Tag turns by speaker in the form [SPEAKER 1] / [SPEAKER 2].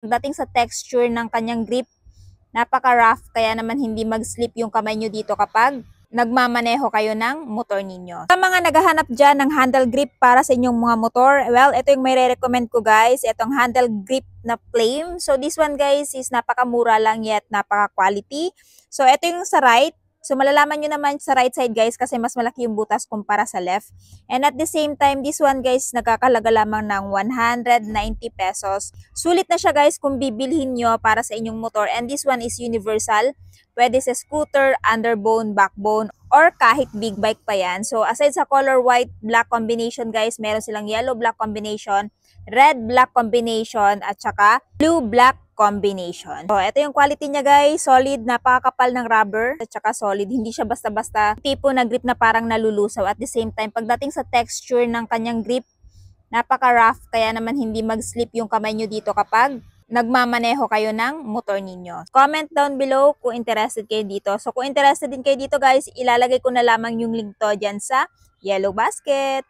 [SPEAKER 1] Pagdating sa texture ng kanyang grip, napaka-rough, kaya naman hindi mag-slip yung kamay nyo dito kapag nagmamaneho kayo ng motor ninyo. Sa mga naghahanap dyan ng handle grip para sa inyong mga motor, well, ito yung may re-recommend ko guys, itong handle grip na flame. So this one guys is napakamura lang yet napaka-quality. So ito yung sa right. So malalaman nyo naman sa right side guys kasi mas malaki yung butas kumpara sa left. And at the same time, this one guys nagkakalaga lamang ng 190 pesos. Sulit na siya guys kung bibilhin nyo para sa inyong motor. And this one is universal. Pwede sa scooter, underbone, backbone, or kahit big bike pa yan. So aside sa color white, black combination guys, meron silang yellow black combination, red black combination, at saka blue black combination. So, ito yung quality niya guys. Solid, napakakapal ng rubber. At saka solid. Hindi siya basta-basta tipo na grip na parang nalulusaw. At the same time, pagdating sa texture ng kanyang grip, napaka-rough. Kaya naman hindi mag-slip yung kamay nyo dito kapag nagmamaneho kayo ng motor ninyo. Comment down below kung interested kayo dito. So, kung interested din kayo dito guys, ilalagay ko na lamang yung link to dyan sa yellow basket.